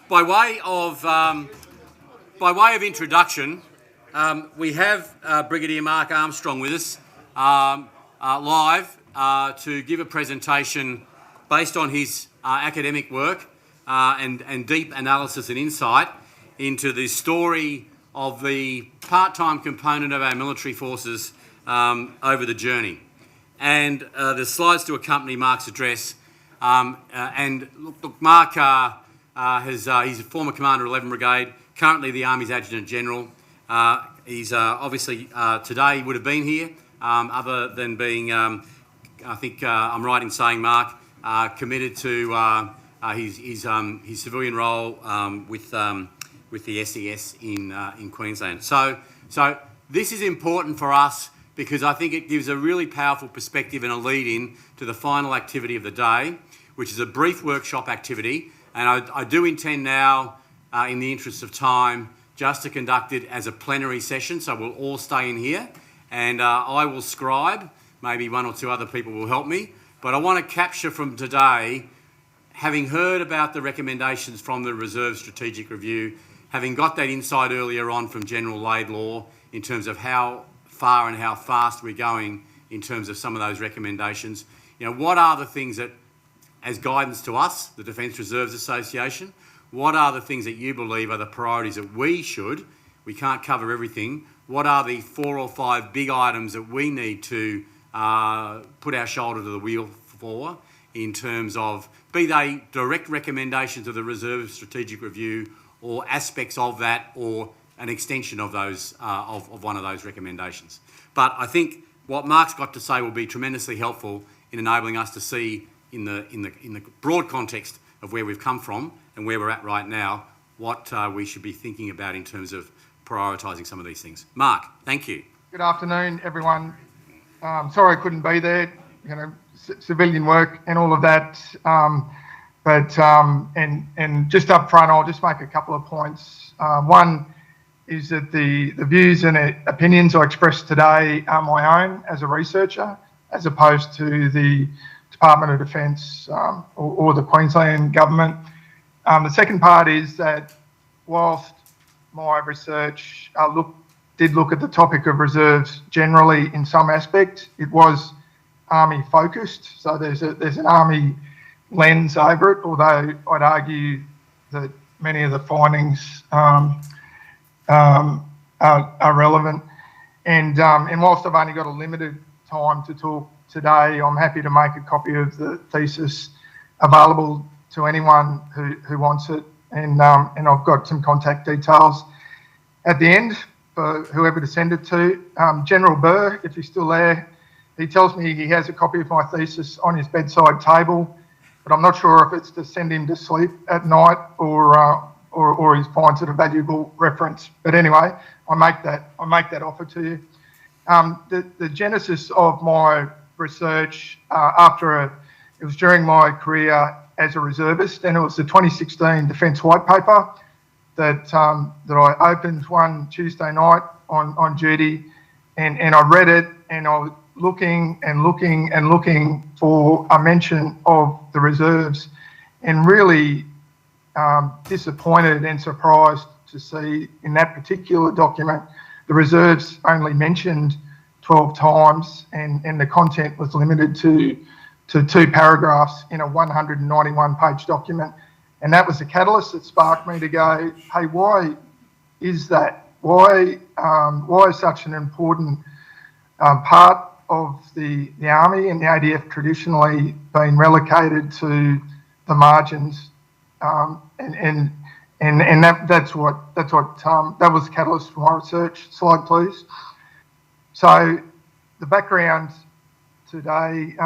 By way of introduction, we have Brigadier Mark Armstrong with us live to give a presentation based on his academic work and deep analysis and insight into the story of the part-time component of our military forces over the journey. And the slides to accompany Mark's address. Look, Mark he's a former commander of 11 Brigade, currently the Army's Adjutant General. He's obviously today would have been here, other than being, I think I'm right in saying, Mark, committed to his civilian role with the SES in Queensland. So this is important for us because I think it gives a really powerful perspective and a lead-in to the final activity of the day, which is a brief workshop activity. And I do intend now, in the interest of time, just to conduct it as a plenary session, so we'll all stay in here. And I will scribe, maybe one or two other people will help me. But I want to capture from today, having heard about the recommendations from the Reserve Strategic Review, having got that insight earlier on from General Laidlaw in terms of how far and how fast we're going in terms of some of those recommendations. You know, what are the things that, as guidance to us, the Defence Reserves Association, what are the things that you believe are the priorities that we can't cover everything, what are the 4 or 5 big items that we need to put our shoulder to the wheel for in terms of, be they direct recommendations of the Reserve Strategic Review or aspects of that or an extension of those of one of those recommendations. But I think what Mark's got to say will be tremendously helpful in enabling us to see in the broad context of where we've come from and where we're at right now, what we should be thinking about in terms of prioritising some of these things. Mark, thank you. Good afternoon, everyone. Sorry I couldn't be there, you know, civilian work and all of that. And just up front, I'll just make a couple of points. One is that the views and opinions I expressed today are my own as a researcher, as opposed to the Department of Defence or the Queensland Government. The second part is that whilst my research did look at the topic of reserves generally in some aspect, it was Army focused. So there's an Army lens over it, although I'd argue that many of the findings are relevant. And whilst I've only got a limited time to talk today, I'm happy to make a copy of the thesis available to anyone who wants it. And I've got some contact details at the end for whoever to send it to. General Burr, if he's still there, he tells me he has a copy of my thesis on his bedside table, but I'm not sure if it's to send him to sleep at night or he finds it a valuable reference. But anyway, I make that offer to you. The genesis of my research it was during my career as a reservist, and it was the 2016 Defence White Paper that I opened one Tuesday night on duty, and I read it, and I was looking for a mention of the reserves, and really disappointed and surprised to see in that particular document the reserves only mentioned 12 times, and the content was limited to 2 paragraphs in a 191-page document. And that was the catalyst that sparked me to go, hey, why is that? Why is such an important part of the Army and the ADF traditionally been relegated to the margins? And that was the catalyst for my research. Slide, please. So the background today,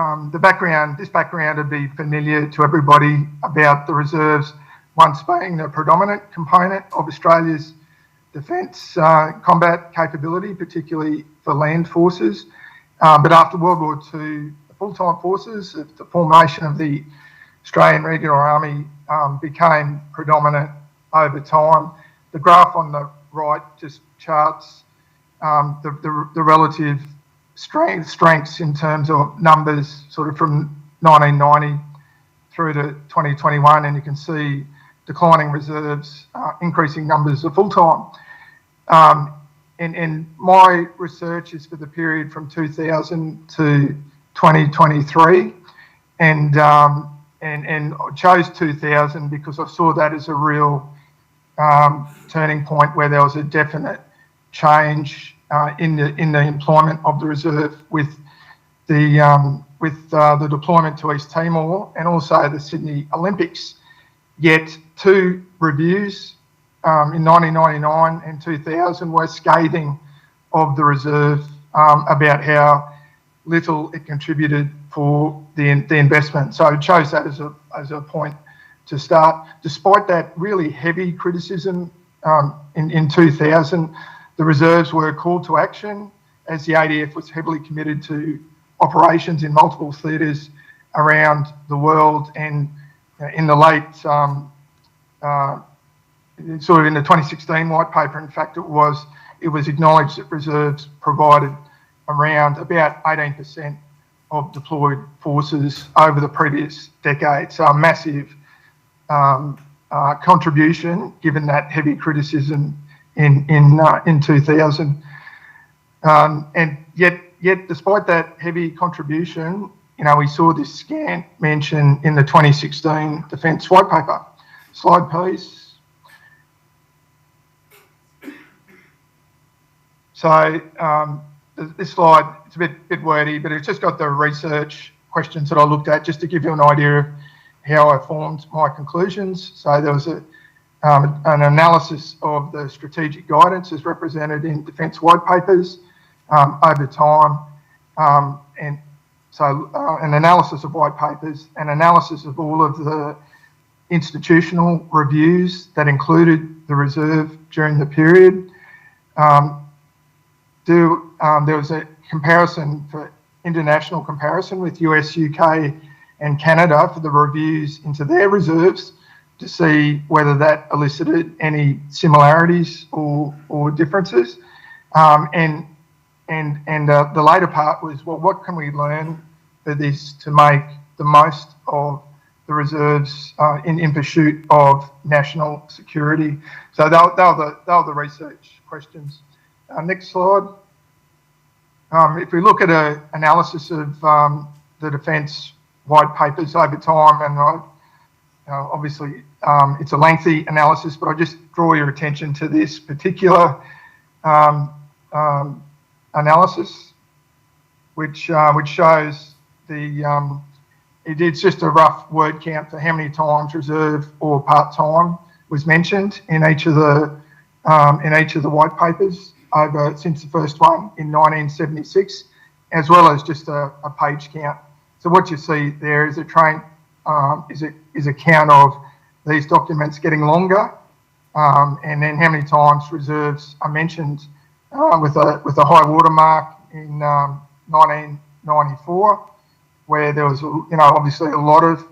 this background would be familiar to everybody about the reserves once being the predominant component of Australia's defence combat capability, particularly for land forces. But after World War II, the full-time forces, the formation of the Australian Regular Army became predominant over time. The graph on the right just charts the relative strengths in terms of numbers sort of from 1990 through to 2021, and you can see declining reserves, increasing numbers of full-time. And my research is for the period from 2000 to 2023, and I chose 2000 because I saw that as a real turning point where there was a definite change in the employment of the reserve with the deployment to East Timor and also the Sydney Olympics. Yet two reviews in 1999 and 2000 were scathing of the reserve about how little it contributed for the investment. So I chose that as a point to start. Despite that really heavy criticism in 2000, the reserves were called to action as the ADF was heavily committed to operations in multiple theatres around the world. And in the late, sort of in the 2016 white paper, in fact, it was acknowledged that reserves provided around about 18% of deployed forces over the previous decade. So a massive contribution, given that heavy criticism in 2000. And yet, despite that heavy contribution, we saw this scant mention in the 2016 Defence White Paper. Slide, please. So this slide, it's a bit wordy, but it's just got the research questions that I looked at just to give you an idea of how I formed my conclusions. So there was an analysis of the strategic guidance as represented in Defence White Papers over time, and so an analysis of white papers, an analysis of all of the institutional reviews that included the reserve during the period. There was a comparison for international comparison with US, UK and Canada for the reviews into their reserves to see whether that elicited any similarities or differences. And the later part was, well, what can we learn for this to make the most of the reserves in pursuit of national security? So they were the research questions. Next slide. If we look at an analysis of the Defence White Papers over time, and obviously it's a lengthy analysis, but I just draw your attention to this particular analysis, which shows it's just a rough word count for how many times reserve or part-time was mentioned in each of the white papers since the first one in 1976, as well as just a page count. So what you see there is a count of these documents getting longer, and then how many times reserves are mentioned with a high watermark in 1994, where there was obviously a lot of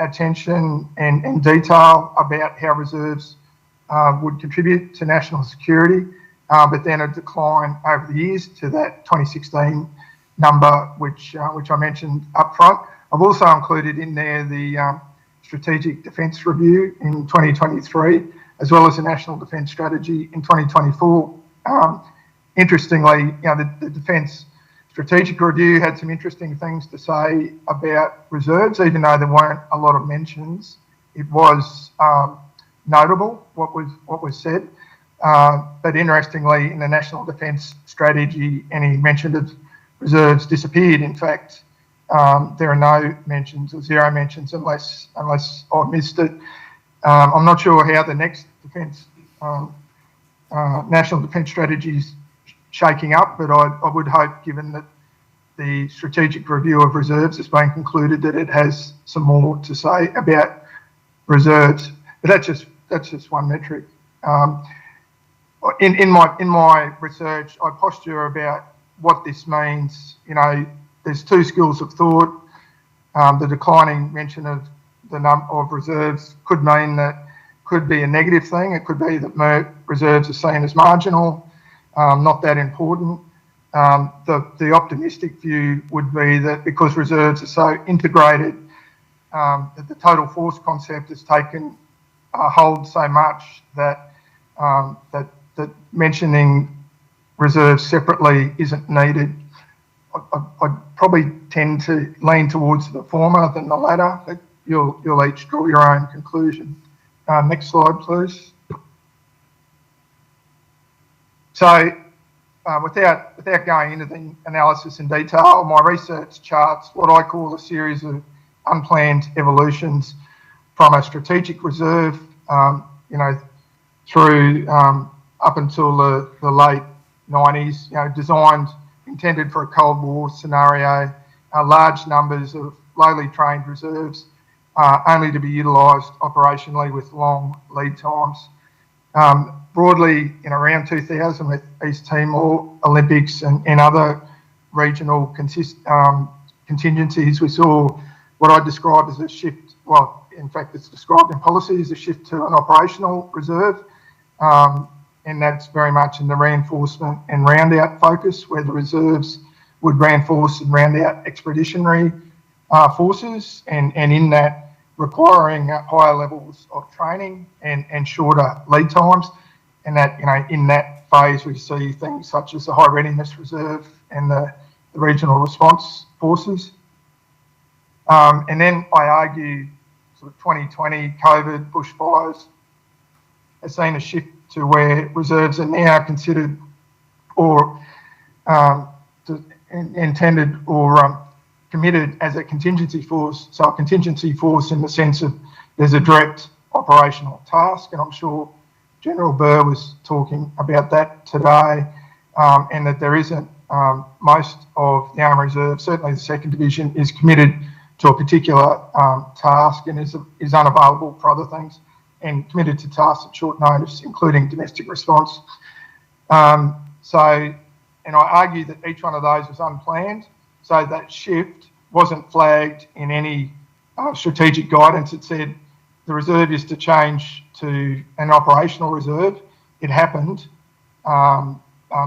attention and detail about how reserves would contribute to national security, but then a decline over the years to that 2016 number, which I mentioned up front. I've also included in there the Strategic Defence Review in 2023, as well as the National Defence Strategy in 2024. Interestingly, the Defence Strategic Review had some interesting things to say about reserves, even though there weren't a lot of mentions. It was notable what was said, but interestingly, in the National Defence Strategy, any mention of reserves disappeared. In fact, there are no mentions or zero mentions unless I've missed it. I'm not sure how the next defence National Defence Strategy is shaking up, but I would hope, given that the strategic review of reserves has been concluded, that it has some more to say about reserves. But that's just one metric. In my research, I posture about what this means. There's two schools of thought. The declining mention of the number of reserves could mean that could be a negative thing. It could be that reserves are seen as marginal, not that important. The optimistic view would be that because reserves are so integrated, that the total force concept has taken hold so much that that mentioning reserves separately isn't needed. I'd probably tend to lean towards the former than the latter, but you'll each draw your own conclusion. Next slide, please. So, without going into the analysis in detail, my research charts what I call a series of unplanned evolutions from a strategic reserve, through up until the late 90s, designed, intended for a Cold War scenario, large numbers of lowly trained reserves, only to be utilised operationally with long lead times. Broadly, in around 2000 with East Timor Olympics and other regional contingencies, we saw what I describe as a shift. Well, in fact, it's described in policy as a shift to an operational reserve. And that's very much in the reinforcement and round out focus, where the reserves would reinforce and round out expeditionary forces, and in that requiring higher levels of training and shorter lead times. And that, in that phase, we see things such as the High Readiness Reserve and the Regional Response Forces. And then I argue sort of 2020 COVID bushfires has seen a shift to where reserves are now considered or intended or committed as a contingency force. So a contingency force in the sense of there's a direct operational task, and I'm sure General Burr was talking about that today, and that there isn't, most of the Army Reserve, certainly the 2nd Division, is committed to a particular task and is unavailable for other things, and committed to tasks at short notice, including domestic response. And I argue that each one of those was unplanned, so that shift wasn't flagged in any strategic guidance. It said the reserve is to change to an operational reserve. It happened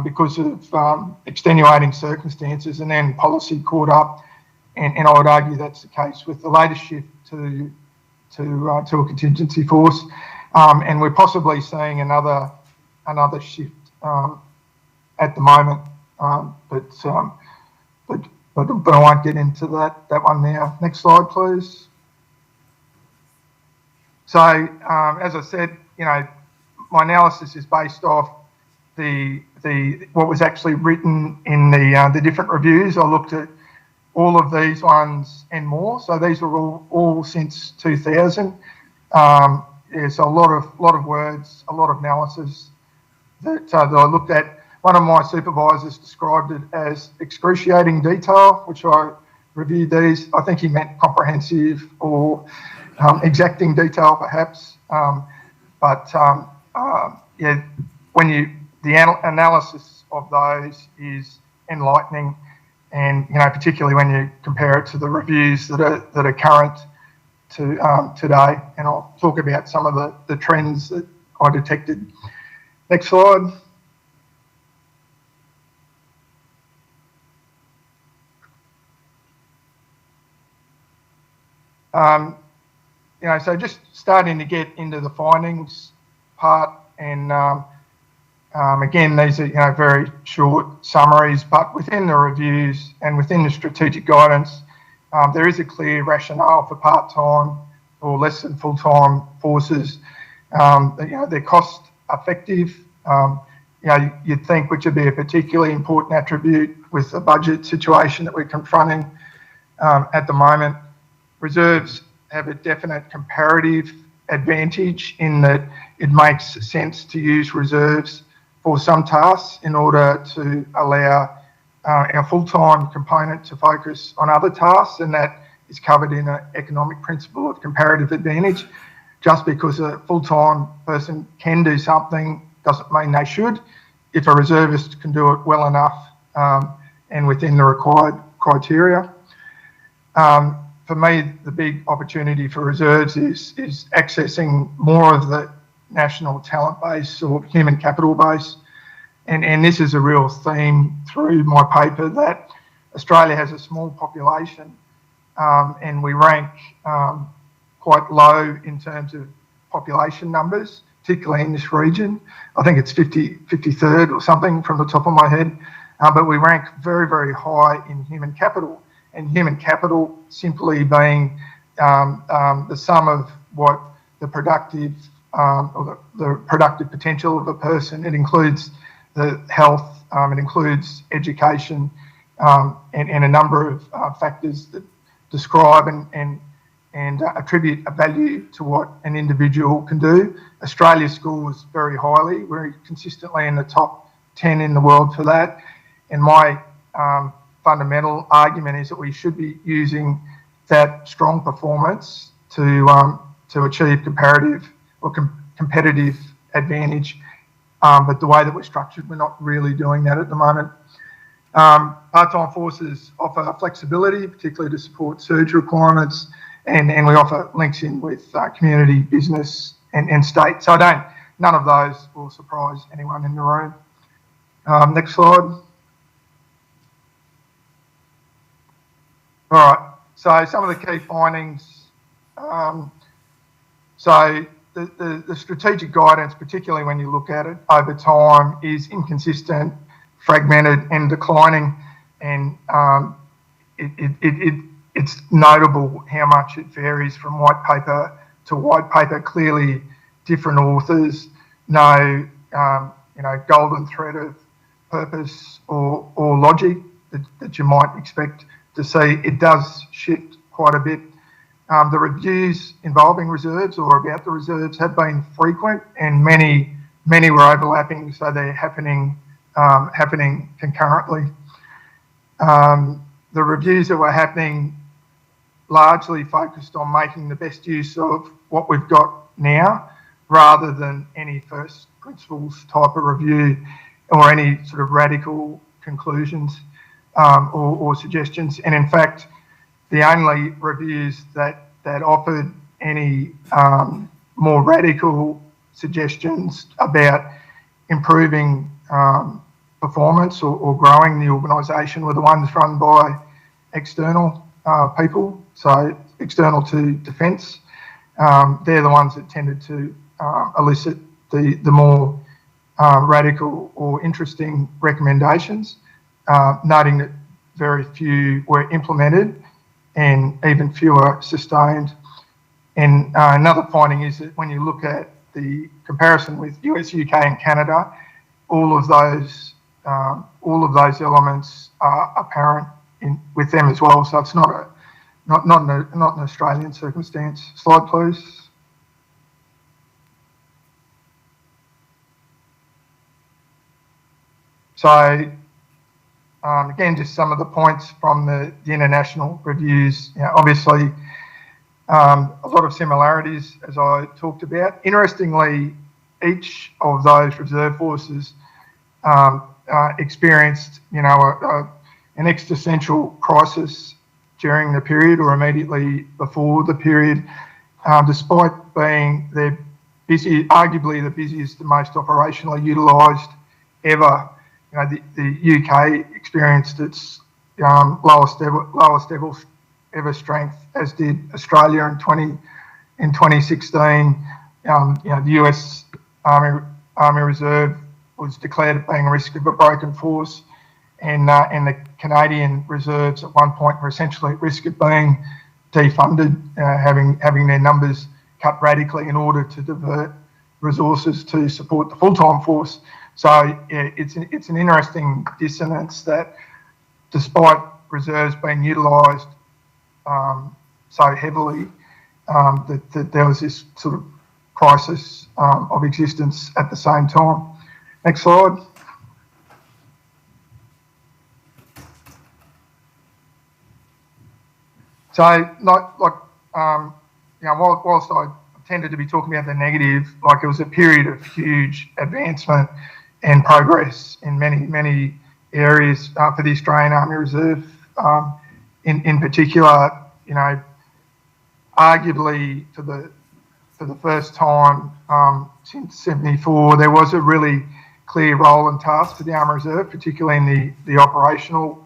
because of extenuating circumstances, and then policy caught up, and I would argue that's the case with the latest shift to a contingency force, and we're possibly seeing another shift at the moment, but I won't get into that one now. Next slide, please. So, as I said, my analysis is based off what was actually written in the different reviews. I looked at all of these ones and more. So these were all since 2000. So a lot of words, a lot of analysis that I looked at. One of my supervisors described it as excruciating detail, which I reviewed these. I think he meant comprehensive or exacting detail, perhaps. The analysis of those is enlightening, and particularly when you compare it to the reviews that are current to today. And I'll talk about some of the trends that I detected. Next slide. So just starting to get into the findings part, and again, these are very short summaries, but within the reviews and within the strategic guidance, there is a clear rationale for part-time or less than full-time forces. They're cost effective. You'd think, which would be a particularly important attribute with the budget situation that we're confronting at the moment. Reserves have a definite comparative advantage in that it makes sense to use reserves for some tasks in order to allow our full-time component to focus on other tasks, and that is covered in an economic principle of comparative advantage. Just because a full-time person can do something doesn't mean they should. If a reservist can do it well enough and within the required criteria. For me, the big opportunity for reserves is accessing more of the national talent base or human capital base. And this is a real theme through my paper, that Australia has a small population and we rank quite low in terms of population numbers, particularly in this region. I think it's 53rd or something from the top of my head, but we rank very, very high in human capital, and human capital simply being the sum of what the productive or the productive potential of a person. It includes the health, it includes education, and a number of factors that describe and attribute a value to what an individual can do. Australia scores very highly. We're consistently in the top 10 in the world for that. And my fundamental argument is that we should be using that strong performance to achieve comparative or competitive advantage. But the way that we're structured, we're not really doing that at the moment. Part-time forces offer flexibility, particularly to support surge requirements, and we offer links in with community, business, and state. So none of those will surprise anyone in the room. Next slide. All right, so some of the key findings. So the strategic guidance, particularly when you look at it over time, is inconsistent, fragmented and declining, and it's notable how much it varies from white paper to white paper. Clearly different authors, no golden thread of purpose or logic that you might expect to see. It does shift quite a bit. The reviews involving reserves or about the reserves have been frequent, and many were overlapping, so they're happening concurrently. The reviews that were happening largely focused on making the best use of what we've got now, rather than any first principles type of review or any sort of radical conclusions or suggestions. And in fact, the only reviews that offered any more radical suggestions about improving performance or growing the organisation were the ones run by external people, so external to defence. They're the ones that tended to elicit the more radical or interesting recommendations, noting that very few were implemented and even fewer sustained. And another finding is that when you look at the comparison with US, UK and Canada, all of those elements are apparent with them as well. So it's not an Australian circumstance. Slide, please. So again, just some of the points from the international reviews. Obviously, a lot of similarities, as I talked about. Interestingly, each of those reserve forces experienced, an existential crisis during the period or immediately before the period, despite being arguably the busiest and most operationally utilised ever. The UK experienced its lowest ever strength, as did Australia in 2016. The US Army Reserve was declared at being a risk of a broken force, and the Canadian reserves at one point were essentially at risk of being defunded, having their numbers cut radically in order to divert resources to support the full-time force. So yeah, it's an interesting dissonance that, despite reserves being utilised so heavily, that there was this sort of crisis of existence at the same time. Next slide. So, whilst I tended to be talking about the negative, it was a period of huge advancement and progress in many areas for the Australian Army Reserve. In particular, arguably for the first time since '74, there was a really clear role and task for the Army Reserve, particularly in the operational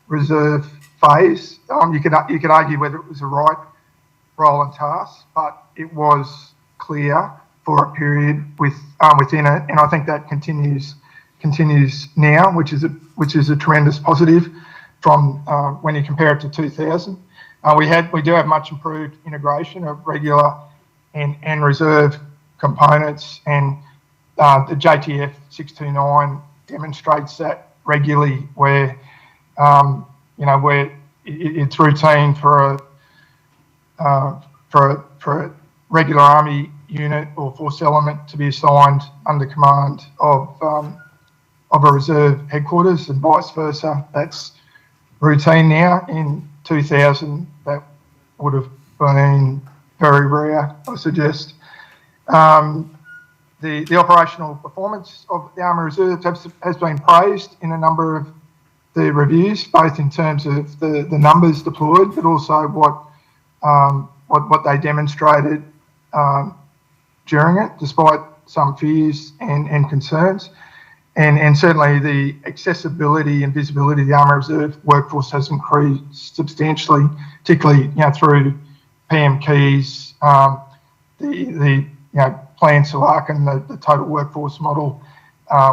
reserve phase. You could argue whether it was the right role and task, but it was clear for a period within it, and I think that continues now, which is a tremendous positive from when you compare it to 2000. We do have much improved integration of regular and reserve components, and the JTF 629 demonstrates that regularly, where where it's routine for a regular Army unit or force element to be assigned under command of a reserve headquarters, and vice versa. That's routine now. In 2000, that would have been very rare, I suggest. The operational performance of the Army Reserves has been praised in a number of the reviews, both in terms of the numbers deployed, but also what they demonstrated during it, despite some fears and concerns. And certainly the accessibility and visibility of the Army Reserve workforce has increased substantially, particularly through PM keys, the Plan SOARC and the total workforce model.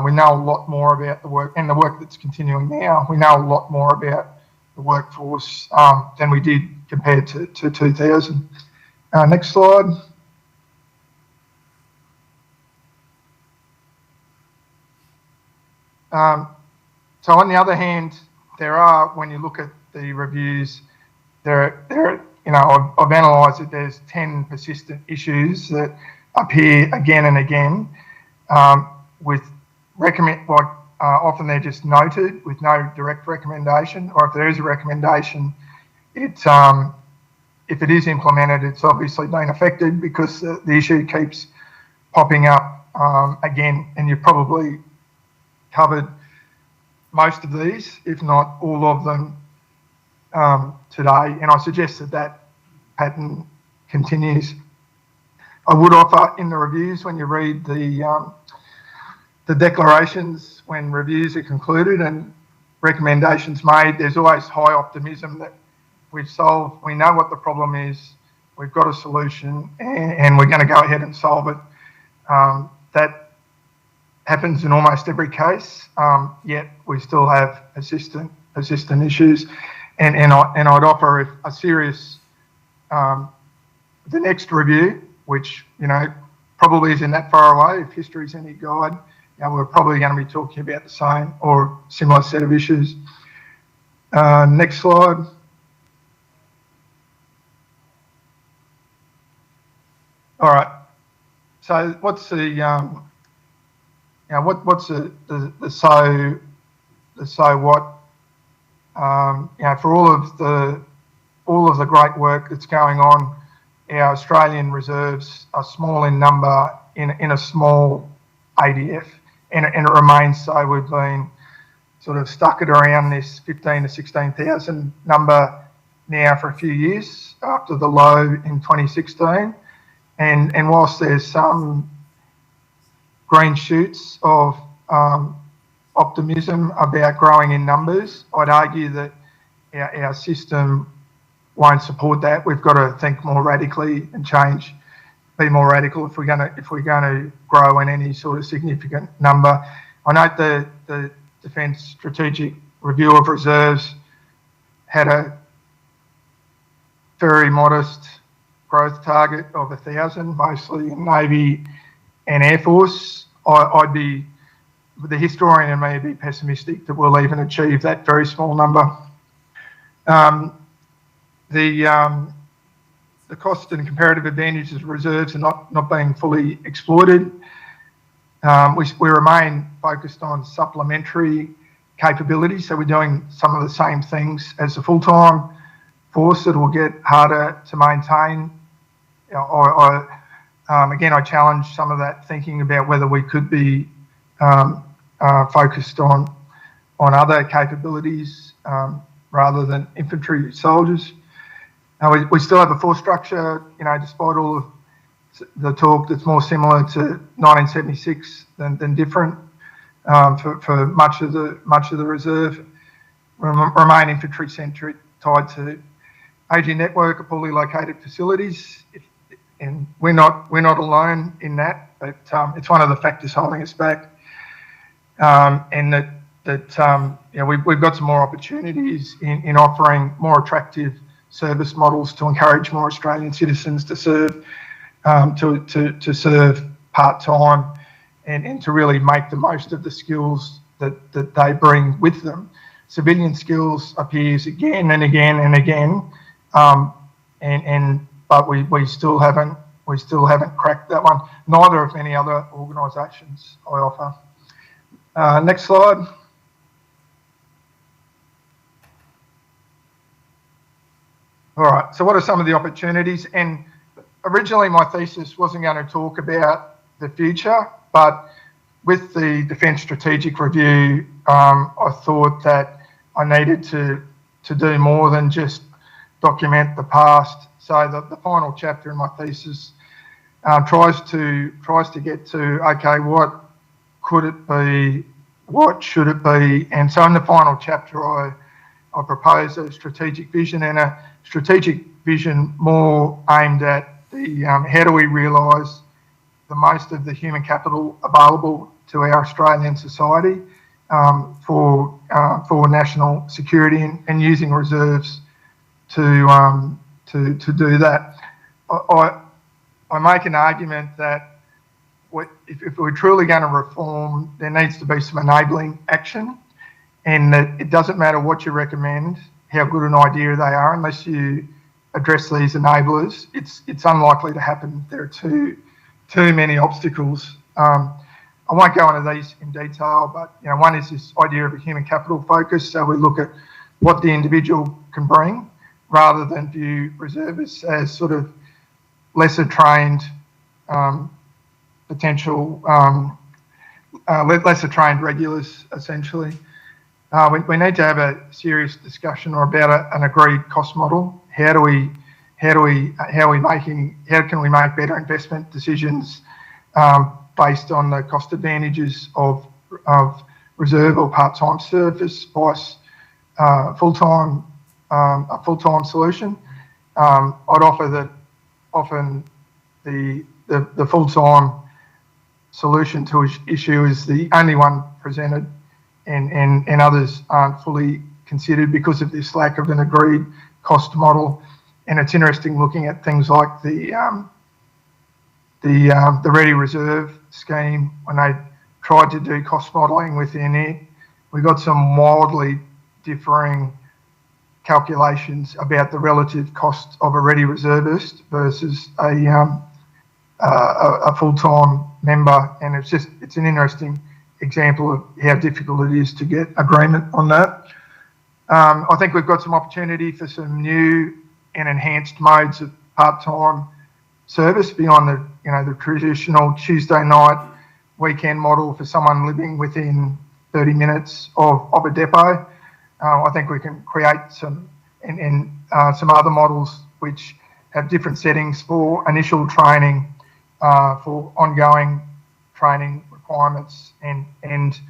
We know a lot more about the work, and the work that's continuing now. We know a lot more about the workforce than we did compared to 2000. Next slide. So on the other hand, there are, when you look at the reviews, I've analysed it. There's 10 persistent issues that appear again and again, with often they're just noted with no direct recommendation, or if there is a recommendation, if it is implemented, it's obviously been affected because the issue keeps popping up again, and you've probably covered most of these, if not all of them, today, and I suggest that pattern continues. I would offer in the reviews, when you read the declarations, when reviews are concluded and recommendations made, there's always high optimism that we've solved. We know what the problem is, we've got a solution, and we're going to go ahead and solve it. That happens in almost every case, yet we still have persistent issues. And I'd offer a serious, the next review, which probably isn't that far away, if history's any guide, we're probably going to be talking about the same or similar set of issues. Next slide. All right. So what's the what's the so what? For all of the great work that's going on, our Australian reserves are small in number in a small ADF, and it remains so. We've been sort of stuck at around this 15 to 16,000 number now for a few years after the low in 2016, and whilst there's some green shoots of optimism about growing in numbers, I'd argue that our system won't support that. We've got to think more radically and be more radical if we're going to grow in any sort of significant number. I note the Defence Strategic Review of Reserves had a very modest growth target of 1,000, mostly in Navy and Air Force. I'd be, the historian in me, would be pessimistic that we'll even achieve that very small number. The cost and comparative advantages of reserves are not being fully exploited. We remain focused on supplementary capabilities, so we're doing some of the same things as the full-time force that will get harder to maintain. Again, I challenge some of that thinking about whether we could be focused on other capabilities rather than infantry soldiers. We still have a force structure, despite all of the talk, that's more similar to 1976 than different for much of the reserve. Remain infantry centric, tied to aging network of poorly located facilities. and we're not alone in that, but it's one of the factors holding us back. And we've got some more opportunities in offering more attractive service models to encourage more Australian citizens to serve to serve part-time and to really make the most of the skills that they bring with them. Civilian skills appears again and again and again, but we still haven't cracked that one. Neither of any other organisations I offer. Next slide. All right, so what are some of the opportunities? And originally my thesis wasn't going to talk about the future, but with the Defence Strategic Review, I thought that I needed to do more than just document the past. So the final chapter in my thesis tries to get to, okay, what could it be? What should it be? And so in the final chapter, I propose a strategic vision, and a strategic vision more aimed at the how do we realise the most of the human capital available to our Australian society for national security, and using reserves to do that. I make an argument that if we're truly going to reform, there needs to be some enabling action, and that it doesn't matter what you recommend, how good an idea they are, unless you address these enablers, it's unlikely to happen. There are too many obstacles. I won't go into these in detail, but one is this idea of a human capital focus. So we look at what the individual can bring, rather than view reservists as sort of lesser trained lesser trained regulars, essentially. We need to have a serious discussion about an agreed cost model. How can we make better investment decisions based on the cost advantages of reserve or part-time service versus a full-time solution? I'd offer that often the full-time solution to an issue is the only one presented, and others aren't fully considered because of this lack of an agreed cost model. And it's interesting looking at things like the Ready Reserve scheme. When they tried to do cost modelling within it, we got some wildly differing calculations about the relative cost of a Ready Reservist versus a full-time member, and it's an interesting example of how difficult it is to get agreement on that. I think we've got some opportunity for some new and enhanced modes of part-time service beyond the traditional Tuesday night weekend model for someone living within 30 minutes of a depot. I think we can create some other models which have different settings for initial training, for ongoing training requirements, and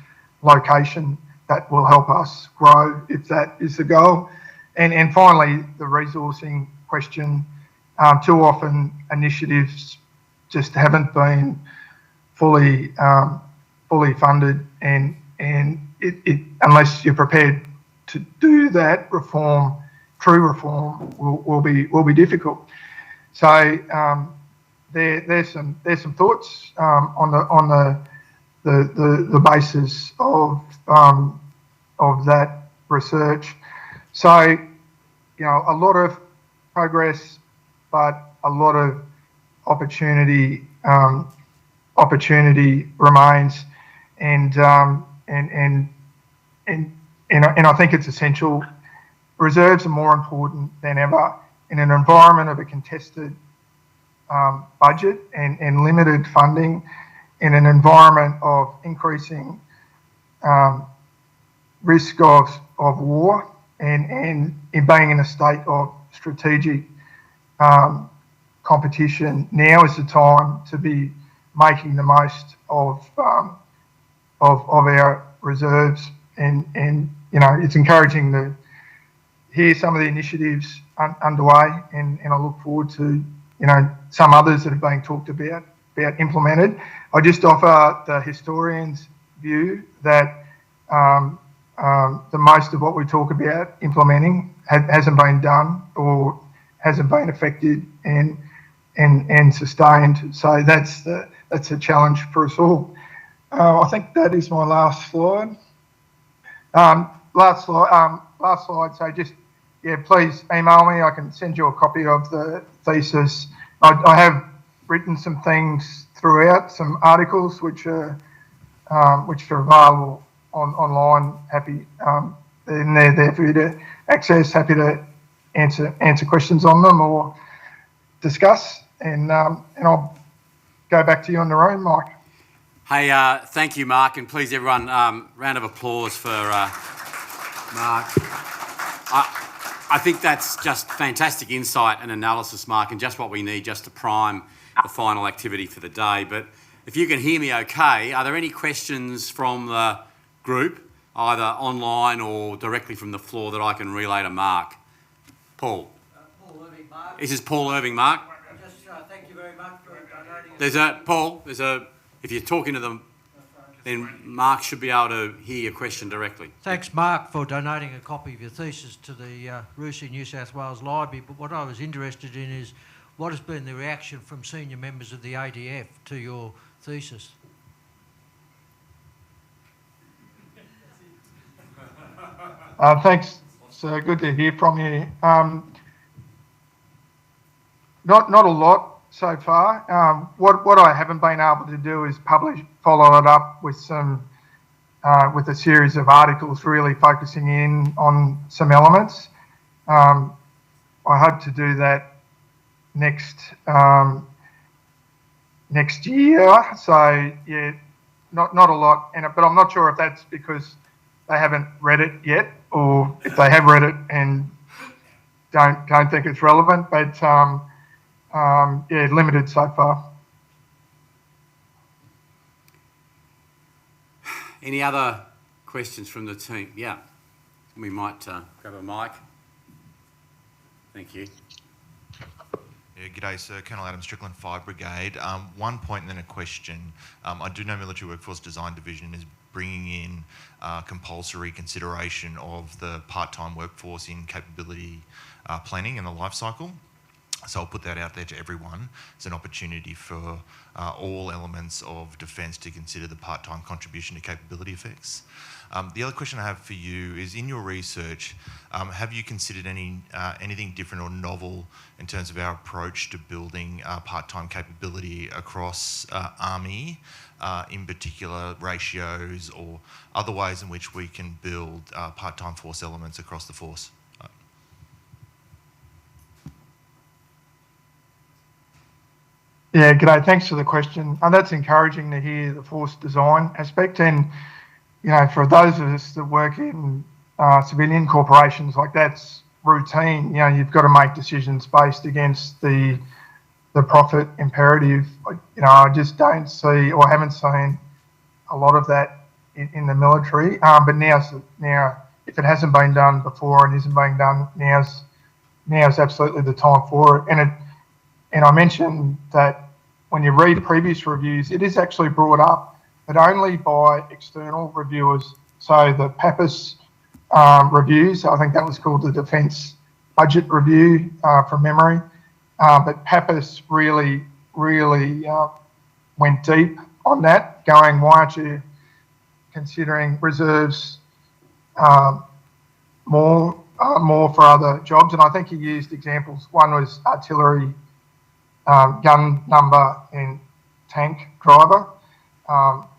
location that will help us grow if that is the goal. And finally, the resourcing question. Too often initiatives just haven't been fully funded, and it unless you're prepared to do that, true reform will be difficult. So there's some thoughts on the basis of that research. So a lot of progress, but a lot of opportunity remains, and I think it's essential. Reserves are more important than ever in an environment of a contested budget and limited funding, in an environment of increasing risk of war, and in being in a state of strategic competition. Now is the time to be making the most of our reserves, and it's encouraging to hear some of the initiatives underway, and I look forward to some others that have been talked about implemented. I just offer the historian's view that the most of what we talk about implementing hasn't been done or hasn't been affected and sustained. So that's a challenge for us all. I think that is my last slide. Last slide. So just, please email me. I can send you a copy of the thesis. I have written some things throughout, some articles which are available online. Happy, and they're there for you to access. Happy to answer questions on them or discuss. And I'll go back to you on the room, Mike. Hey, thank you, Mark, and please, everyone, round of applause for Mark. I think that's just fantastic insight and analysis, Mark, and just what we need just to prime the final activity for the day. But if you can hear me okay, are there any questions from the group, either online or directly from the floor, that I can relay to Mark? Paul. Paul Irving, Mark. This is Paul Irving, Mark. Just thank you very much for donating. If you're talking to them, then Mark should be able to hear your question directly. Thanks, Mark, for donating a copy of your thesis to the RUSI New South Wales Library. But what I was interested in is what has been the reaction from senior members of the ADF to your thesis? Thanks. So good to hear from you. Not a lot so far. What I haven't been able to do is follow it up with with a series of articles really focusing in on some elements. I hope to do that next year. So yeah, not a lot, but I'm not sure if that's because they haven't read it yet, or if they have read it and don't think it's relevant. But limited so far. Any other questions from the team? Yeah, we might grab a mic. Thank you. Yeah, g'day, sir. Colonel Adam Strickland, Fire Brigade. 1 point and then a question. I do know Military Workforce Design Division is bringing in compulsory consideration of the part-time workforce in capability planning and the life cycle. So I'll put that out there to everyone. It's an opportunity for all elements of defence to consider the part-time contribution to capability effects. The other question I have for you is, in your research, have you considered anything different or novel in terms of our approach to building part-time capability across Army, in particular ratios or other ways in which we can build part-time force elements across the force? Yeah, g'day. Thanks for the question. That's encouraging to hear the force design aspect. And, for those of us that work in civilian corporations, like that's routine. You've got to make decisions based against the profit imperative. I just don't see or haven't seen a lot of that in the military. But now, if it hasn't been done before and isn't being done, now's absolutely the time for it. And I mentioned that when you read previous reviews, it is actually brought up, but only by external reviewers. So the PAPIS reviews, I think that was called the Defence Budget Review from memory. But PAPIS really went deep on that, going, why aren't you considering reserves more for other jobs? And I think he used examples. One was artillery, gun number and tank driver,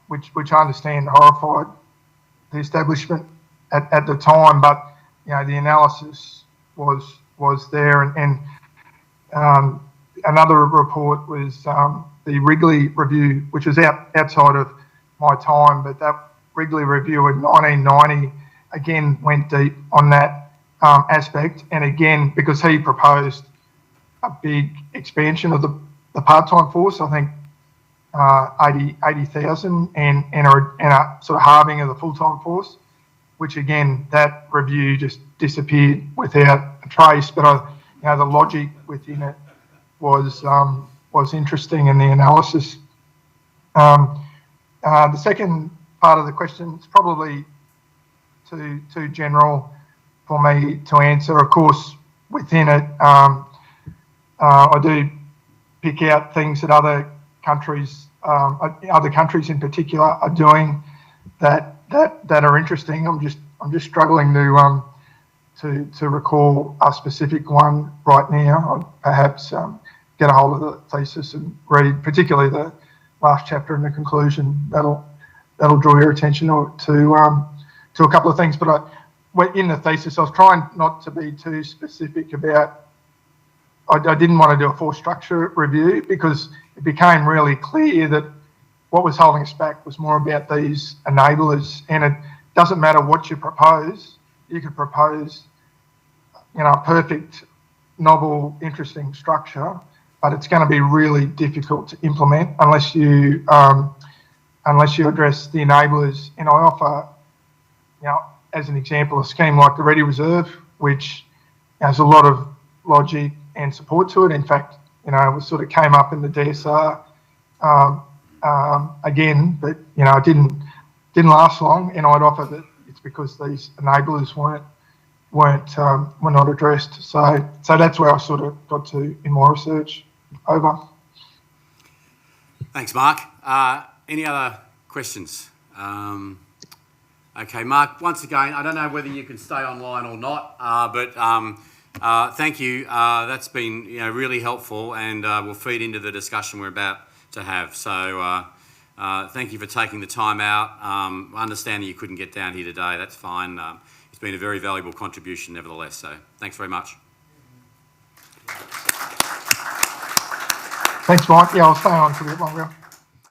which I understand horrified the establishment at the time, but the analysis was there. And another report was the Wrigley review, which was outside of my time, but that Wrigley review in 1990 again went deep on that aspect, and again because he proposed a big expansion of the part-time force, I think 80,000 and a sort of halving of the full-time force, which again, that review just disappeared without a trace. But the logic within it was interesting, and the analysis. The second part of the question is probably too general for me to answer. Of course, within it, I do pick out things that other countries in particular are doing that are interesting. I'm just struggling to recall a specific one right now. I'd perhaps get a hold of the thesis and read, particularly the last chapter and the conclusion. That'll draw your attention to a couple of things. But in the thesis, I was trying not to be too specific about. I didn't want to do a full structure review because it became really clear that what was holding us back was more about these enablers. And it doesn't matter what you propose. You could propose, a perfect, novel, interesting structure, but it's going to be really difficult to implement unless you address the enablers. And I offer, as an example, a scheme like the Ready Reserve, which has a lot of logic and support to it. In fact, it sort of came up in the DSR again, but it didn't last long. And I'd offer that it's because these enablers were not addressed. So that's where I sort of got to in my research. Over. Thanks, Mark. Any other questions? Okay, Mark, once again, I don't know whether you can stay online or not, but thank you. That's been really helpful, and will feed into the discussion we're about to have. So thank you for taking the time out. I understand that you couldn't get down here today. That's fine. It's been a very valuable contribution nevertheless, so thanks very much. Thanks, Mike. Yeah, I'll stay on for a bit longer.